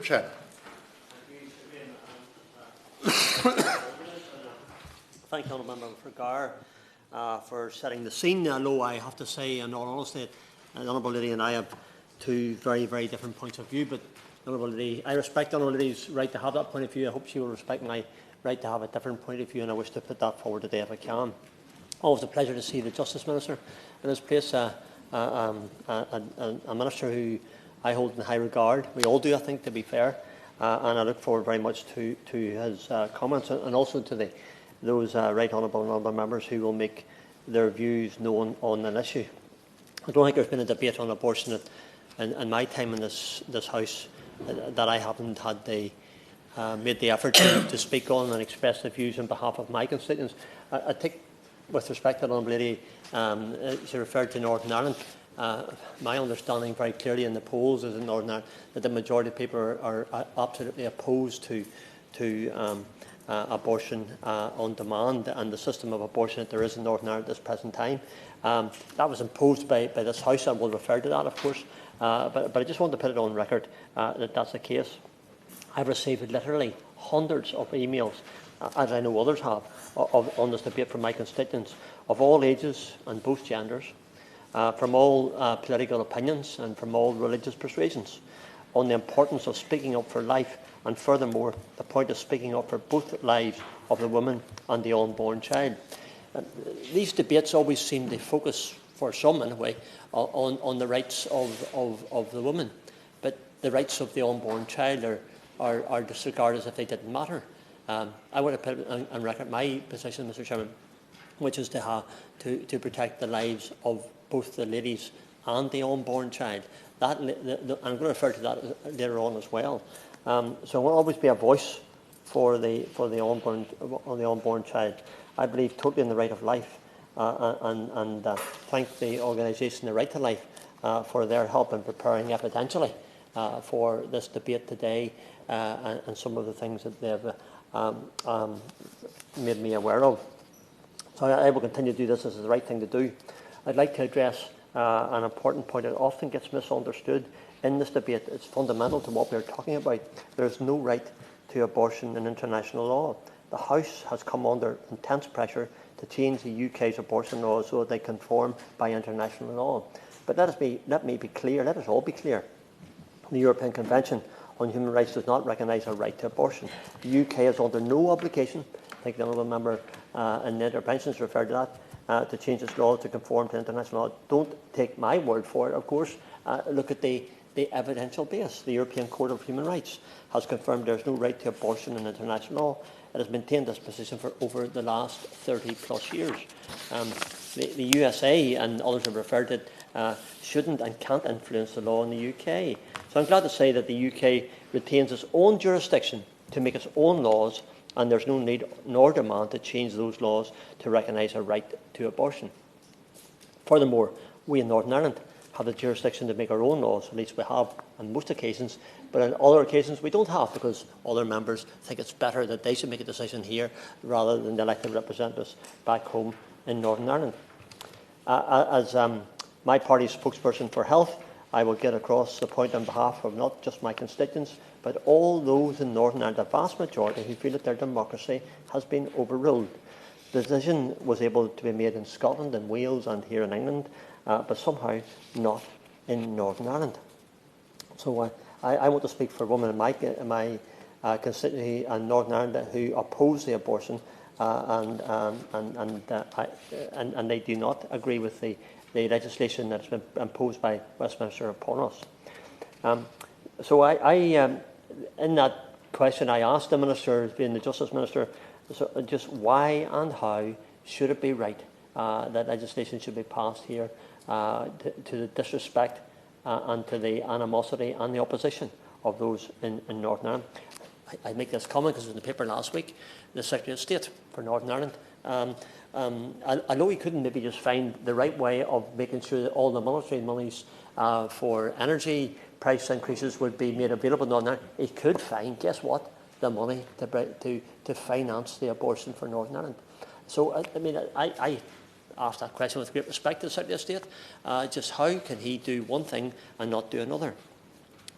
Shannon. Thank you, Honourable Member for Gar, for setting the scene. Although I have to say, in all honesty, the Honourable Lady and I have two very, very different points of view. But Honourable Lady, I respect the Honourable Lady's right to have that point of view. I hope she will respect my right to have a different point of view, and I wish to put that forward today if I can. Always a pleasure to see the Justice Minister in his place, a Minister who I hold in high regard. We all do, I think, to be fair, and I look forward very much to his comments, and also to those right honourable and honourable members who will make their views known on an issue. I don't think there's been a debate on abortion in my time in this House that I haven't had made the effort to speak on and express the views on behalf of my constituents. I think, with respect to the Honourable Lady, she referred to Northern Ireland. My understanding very clearly in the polls is in Northern Ireland that the majority of people are absolutely opposed to abortion on demand and the system of abortion that there is in Northern Ireland at this present time. That was imposed by this House. I will refer to that, of course, but I just want to put it on record that that's the case. I've received literally hundreds of emails, as I know others have, on this debate from my constituents of all ages and both genders, from all political opinions and from all religious persuasions, on the importance of speaking up for life, and furthermore the point of speaking up for both lives of the woman and the unborn child. These debates always seem to focus, for some anyway, on the rights of the woman, but the rights of the unborn child are disregarded as if they didn't matter. I want to put on record my position, Mr. Chairman, which is to protect the lives of both the ladies and the unborn child. I'm going to refer to that later on as well. So I will always be a voice for the unborn child. I believe totally in the right of life, and thank the organisation The Right to Life for their help in preparing evidentially for this debate today, and some of the things that they've made me aware of. So I will continue to do this. This is the right thing to do. I'd like to address an important point that often gets misunderstood in this debate. It's fundamental to what we're talking about. There's no right to abortion in international law. The House has come under intense pressure to change the UK's abortion laws so that they conform by international law. But let me be clear, let us all be clear. The European Convention on Human Rights does not recognise a right to abortion. The UK is under no obligation, I think the Honourable Member in the interventions referred to that, to change its law to conform to international law. Don't take my word for it, of course. Look at the evidential base. The European Court of Human Rights has confirmed there is no right to abortion in international law. It has maintained this position for over the last 30 plus years. The USA and others have referred to it shouldn't and can't influence the law in the UK. So I'm glad to say that the UK retains its own jurisdiction to make its own laws, and there's no need nor demand to change those laws to recognise a right to abortion. Furthermore, we in Northern Ireland have the jurisdiction to make our own laws. At least we have on most occasions, but on other occasions we don't have, because other members think it's better that they should make a decision here rather than the elected representatives back home in Northern Ireland. As my party's spokesperson for health, I will get across the point on behalf of not just my constituents, but all those in Northern Ireland, the vast majority, who feel that their democracy has been overruled. The decision was able to be made in Scotland and Wales and here in England, but somehow not in Northern Ireland. So I want to speak for women in my constituency in Northern Ireland who oppose the abortion, and they do not agree with the legislation that's been imposed by Westminster upon us. So in that question, I asked the Minister, being the Justice Minister, just why and how should it be right that legislation should be passed here to the disrespect and to the animosity and the opposition of those in Northern Ireland. I make this comment because it was in the paper last week. The Secretary of State for Northern Ireland, I know he couldn't maybe just find the right way of making sure that all the monetary monies for energy price increases would be made available in Northern Ireland. He could find, guess what, the money to finance the abortion for Northern Ireland. So, I asked that question with great respect to the Secretary of State. Just how can he do one thing and not do another?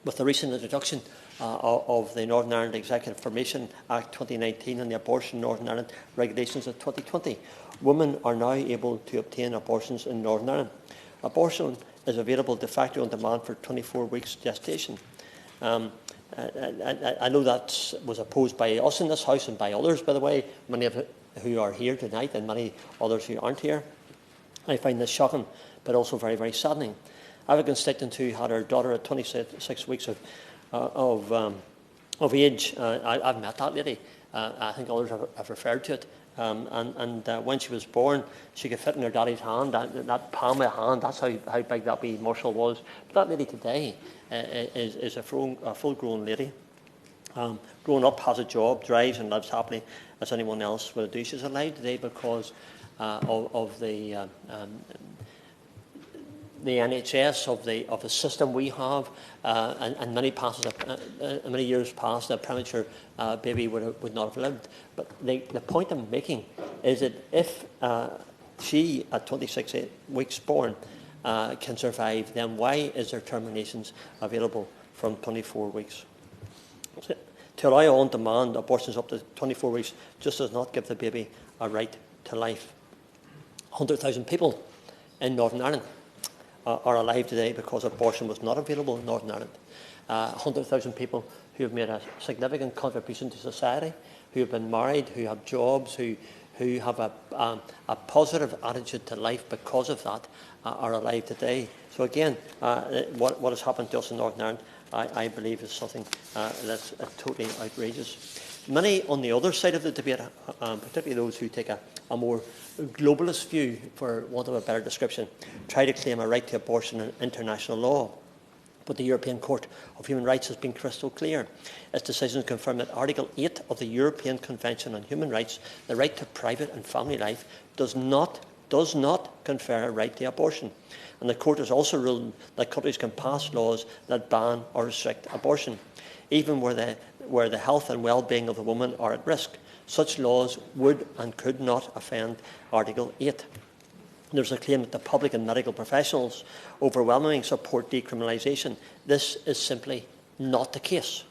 With the recent introduction of the Northern Ireland Executive Formation Act 2019 and the Abortion Northern Ireland Regulations of 2020, women are now able to obtain abortions in Northern Ireland. Abortion is available de facto on demand for 24 weeks gestation. I know that was opposed by us in this House and by others, by the way, many of who are here tonight and many others who aren't here. I find this shocking, but also very, very saddening. I have a constituent who had her daughter at 26 weeks of age. I've met that lady. I think others have referred to it. When she was born, she could fit in her daddy's hand, that palm of hand. That's how big that wee morsel was. But that lady today is a full-grown lady. Grown up, has a job, drives and lives happily as anyone else will do. She's alive today because of the NHS, of the system we have, and many years past, a premature baby would not have lived. But the point I'm making is that if she, at 26 weeks born, can survive, then why is there terminations available from 24 weeks? To allow on-demand abortions up to 24 weeks just does not give the baby a right to life. 100,000 people in Northern Ireland are alive today because abortion was not available in Northern Ireland. 100,000 people who have made a significant contribution to society, who have been married, who have jobs, who have a positive attitude to life because of that, are alive today. So again, what has happened to us in Northern Ireland, I believe, is something that's totally outrageous. Many on the other side of the debate, particularly those who take a more globalist view, for want of a better description, try to claim a right to abortion in international law. But the European Court of Human Rights has been crystal clear. Its decisions confirm that Article 8 of the European Convention on Human Rights, the right to private and family life, does not confer a right to abortion. And the Court has also ruled that countries can pass laws that ban or restrict abortion, even where the health and well-being of the woman are at risk. Such laws would and could not offend Article 8. There's a claim that the public and medical professionals overwhelmingly support decriminalisation. This is simply not the case.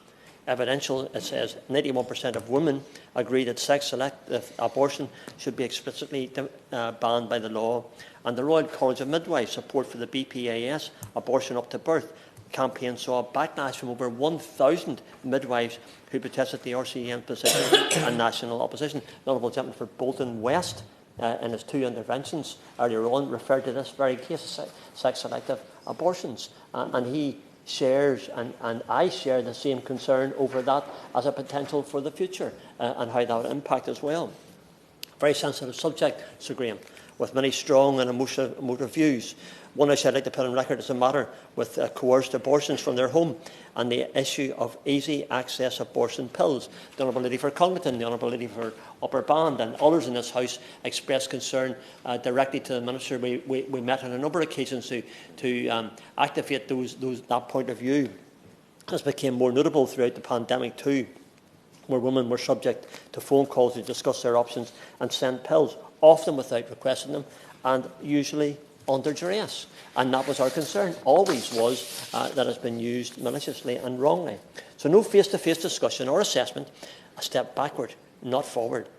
Evidential, it says 91% of women agree that sex-selective abortion should be explicitly banned by the law, and the Royal College of Midwives support for the BPAS, abortion up to birth, campaign saw a backlash from over 1,000 midwives who protested the RCN position and national opposition. The Honourable Gentleman for Bolton West, in his 2 interventions earlier on, referred to this very case of sex-selective abortions, and he shares, and I share the same concern over that as a potential for the future, and how that would impact as well. Very sensitive subject, Sir Graham, with many strong and emotive views. One issue I'd like to put on record is the matter with coerced abortions from their home and the issue of easy access abortion pills. The Honourable Lady for Congleton, the Honourable Lady for Upper Band and others in this House expressed concern directly to the Minister. We met on a number of occasions to activate that point of view. This became more notable throughout the pandemic too, where women were subject to phone calls to discuss their options and send pills, often without requesting them and usually under duress. And that was our concern, always was, that it's been used maliciously and wrongly. So no face-to-face discussion or assessment, a step backward, not forward.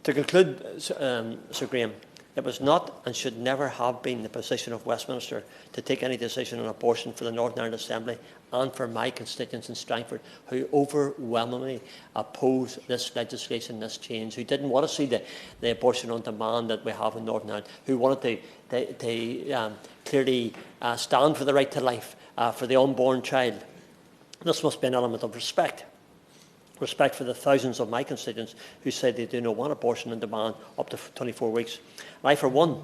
To conclude, Sir Graham, it was not and should never have been the position of Westminster to take any decision on abortion for the Northern Ireland Assembly and for my constituents in Strangford, who overwhelmingly oppose this legislation, this change, who didn't want to see the abortion on demand that we have in Northern Ireland, who wanted to clearly stand for the right to life for the unborn child. This must be an element of respect. Respect for the thousands of my constituents who say they do not want abortion on demand up to 24 weeks. And I, for one,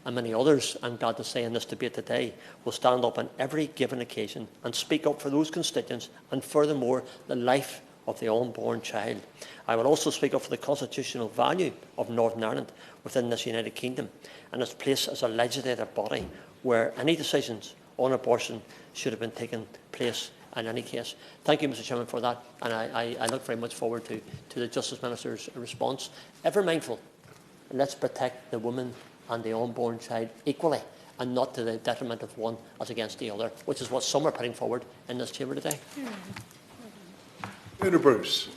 and many others, I'm glad to say in this debate today, will stand up on every given occasion and speak up for those constituents and, furthermore, the life of the unborn child. I will also speak up for the constitutional value of Northern Ireland within this United Kingdom and its place as a legislative body where any decisions on abortion should have been taken place in any case. Thank you, Mr. Chairman, for that, and I look very much forward to the Justice Minister's response. Ever mindful, let's protect the woman and the unborn child equally, and not to the detriment of one as against the other, which is what some are putting forward in this chamber today. Bruce.